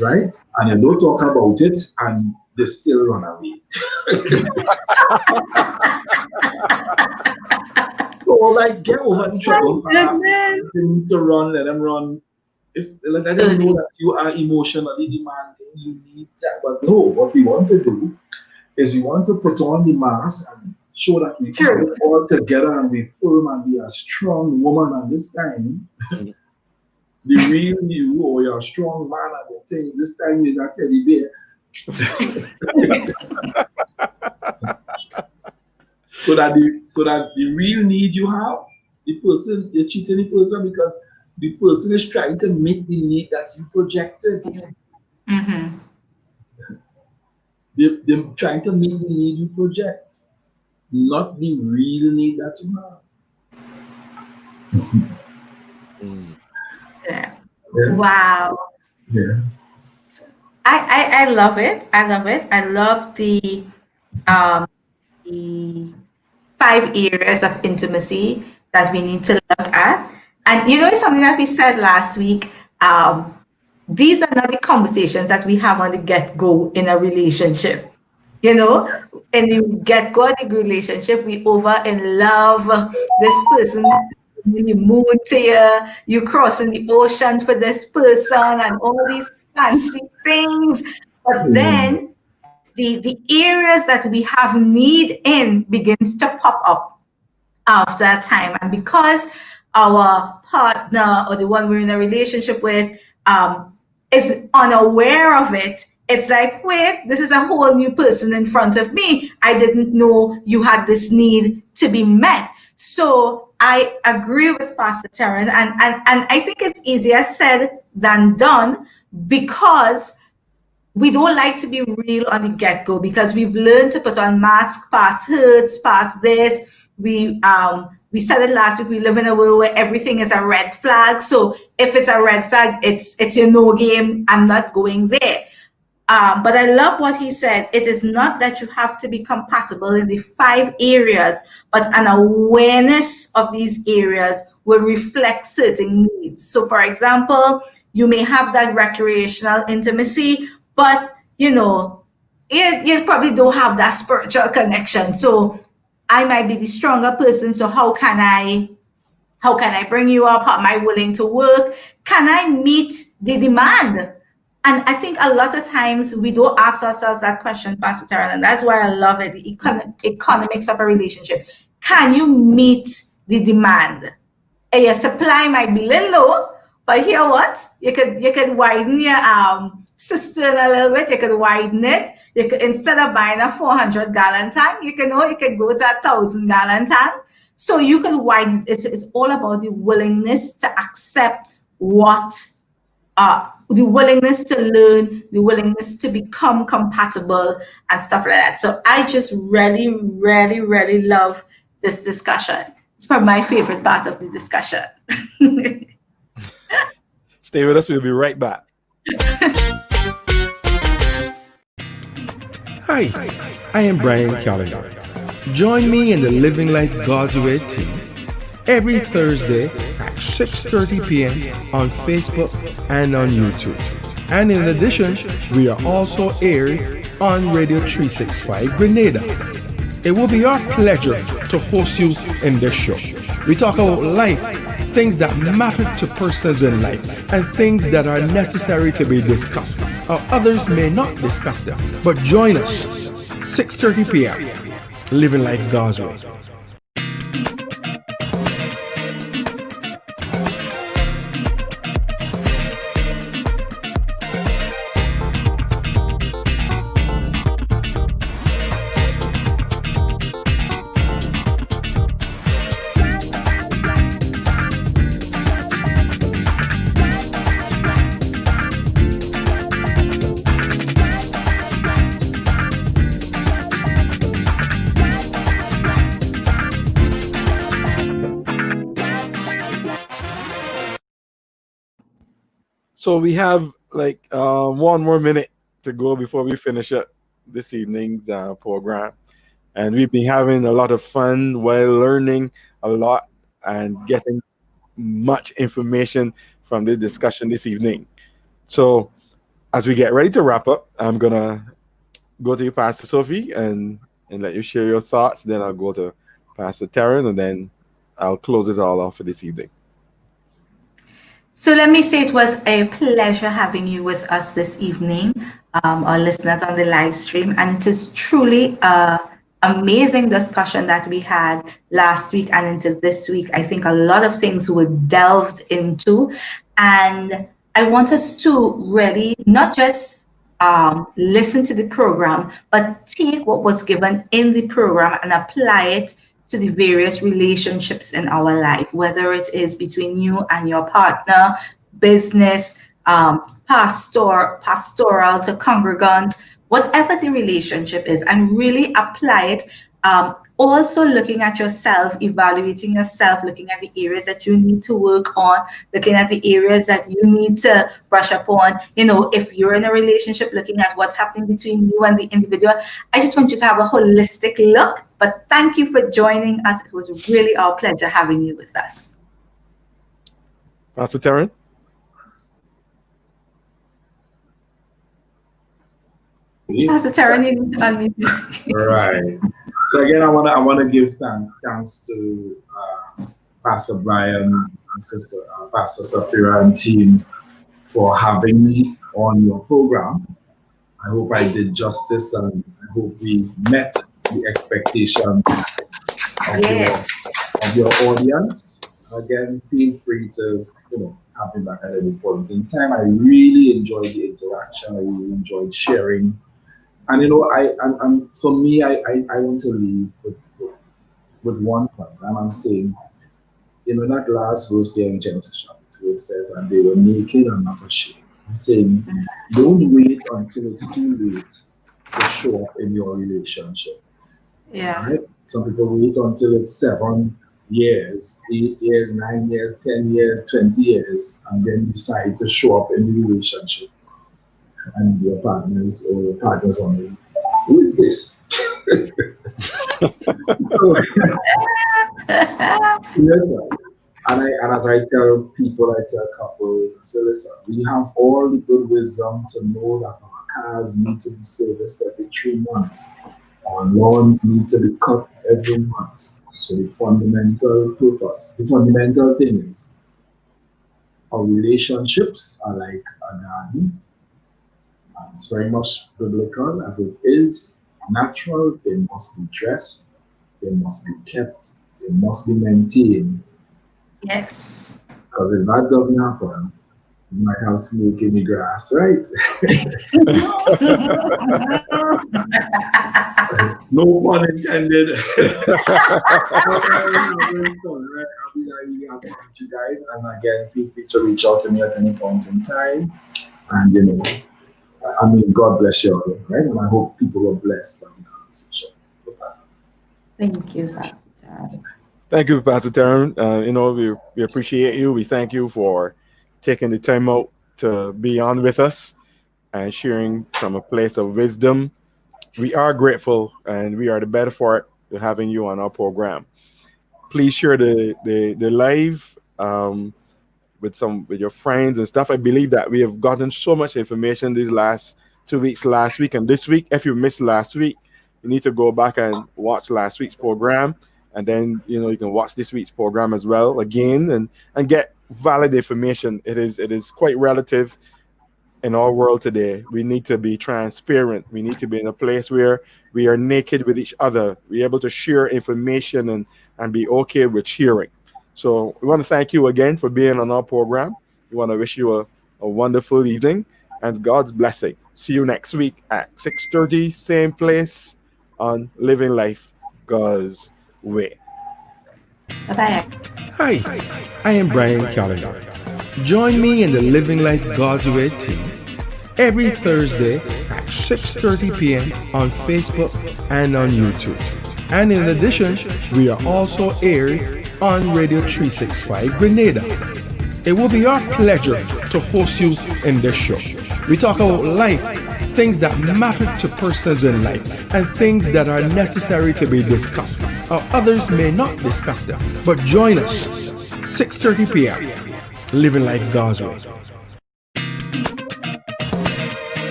right? And they don't talk about it and they still run away. So like get over the My trouble fast. goodness. If they need to run, let them run. If let them know Early. that you are emotionally demanding, you need that. But no, what we want to do is we want to put on the mask and show that we are True. all together and we firm and be a strong woman. And this time, Mhm. the real you or you're a strong man and the thing, this time is a teddy bear. So that the real need you have, the person you're cheating the person because the person is trying to meet the need that you projected. Mm-hmm. They're trying to meet the need you project, not the real need that you have. Mm. Yeah. Yeah, Wow. yeah. I love it. I love it. I love um the 5 areas of intimacy that we need to look at. And you know, it's something that we said last week. These are not the conversations that we have on the get go in a relationship. You know, in the get go of the relationship, we over in love this person. You moon to you crossing the ocean for this person and all these fancy things. But Hmm. then the areas that we have need in begins to pop up after a time. And because our partner or the one we're in a relationship with is unaware of it, it's like, wait, this is a whole new person in front of me. I didn't know you had this need to be met. So I agree with Pastor Terence, and I think it's easier said than done because we don't like to be real on the get-go because we've learned to put on masks, past hurts, past this. We said it last week, we live in a world where everything is a red flag. So if it's a red flag, it's your no game. I'm not going there. But I love what he said. It is not that you have to be compatible in the 5 areas, but an awareness of these areas will reflect certain needs. So, for example, you may have that recreational intimacy, but you probably don't have that spiritual connection. So, I might be the stronger person. So, how can I bring you up? How am I willing to work? Can I meet the demand? And I think a lot of times we don't ask ourselves that question, Pastor Taryn, and that's why I love it. The economics of a relationship. Can you meet the demand? And your supply might be a little low, but here what? You could widen your cistern a little bit. You could widen it. You could, instead of buying a 400-gallon tank, you could go to a 1,000-gallon tank. So you can widen it. It's all about the willingness to accept the willingness to learn, the willingness to become compatible and stuff like that. So I just really, really, really love this discussion. It's probably my favorite part of the discussion. Stay with us. We'll be right back. Hi, I am Brian Calendar. Join me in the Living Life God's Way team every Thursday at 6:30 p.m. on Facebook and on YouTube. And in addition, we are also aired on Radio 365 Grenada. It will be our pleasure to host you in this show. We talk about life, things that matter to persons in life, and things that are necessary to be discussed. Or others may not discuss them. But join us, 6:30 p.m. Living Life God's Way. So we have like 1 more minute to go before we finish up this evening's program, and we've been having a lot of fun while learning a lot and getting much information from the discussion this evening. So as we get ready to wrap up, I'm gonna go to you, Pastor Sophie, and let you share your thoughts. Then I'll go to Pastor Taryn, and then I'll close it all off for this evening. So let me say it was a pleasure having you with us this evening, our listeners on the live stream. And it is truly an amazing discussion that we had last week and into this week. I think a lot of things were delved into. And I want us to really not just listen to the program, but take what was given in the program and apply it to the various relationships in our life, whether it is between you and your partner, business, pastoral to congregant, whatever the relationship is, and really apply it. Also looking at yourself, evaluating yourself, looking at the areas that you need to work on, looking at the areas that you need to brush up on. If you're in a relationship, looking at what's happening between you and the individual. I just want you to have a holistic look. But thank you for joining us. It was really our pleasure having you with us. Pastor Taryn? Pastor Taryn, you need to unmute. Right. So again, I want to give thanks to Pastor Brian and Sister Pastor Safira and team for having me on your program. I hope I did justice, and I hope we met the expectations of your audience. Again, feel free to have me back at any point in time. I really enjoyed the interaction. I really enjoyed sharing. And and for me, I want to leave with one point, and I'm saying, that last verse there in Genesis chapter 2, it says, "And they were naked and not ashamed." I'm saying, don't wait until it's too late to show up in your relationship. Yeah. Right? Some people wait until it's 7 years, 8 years, 9 years, 10 years, 20 years, and then decide to show up in the relationship. And your partners wondering, who is this? And as I tell people, I tell couples, I say, listen, we have all the good wisdom to know that our cars need to be serviced every 3 months. Our lawns need to be cut every month. So the fundamental thing is, our relationships are like a garden. And it's very much biblical as it is natural. They must be dressed, they must be kept, they must be maintained. Yes. Because if that doesn't happen, you might have snake in the grass, right? No pun intended. Right? I really have to thank you guys. And again, feel free to reach out to me at any point in time. And God bless you all, right? And I hope people were blessed by the conversation. Thank you, Pastor Taryn. Thank you, Pastor Taryn. We appreciate you. We thank you for taking the time out to be on with us and sharing from a place of wisdom. We are grateful, and we are the better for it for having you on our program. Please share the live with your friends and stuff. I believe that we have gotten so much information these last 2 weeks, last week and this week. If you missed last week, you need to go back and watch last week's program, and then you can watch this week's program as well again and get valid information. It is quite relative in our world today. We need to be transparent. We need to be in a place where we are naked with each other. We're able to share information and be okay with sharing. So we want to thank you again for being on our program. We want to wish you a wonderful evening and God's blessing. See you next week at 6:30, same place on Living Life God's Way. Bye-bye. Hi, I am Brian Callender. Join me in the Living Life God's Way team every Thursday at 6:30 p.m. on Facebook and on YouTube. And in addition, we are also aired on Radio 365 Grenada. It will be our pleasure to host you in this show. We talk about life, things that matter to persons in life, and things that are necessary to be discussed, or others may not discuss them. But join us, 6:30 p.m., Living Life God's Way.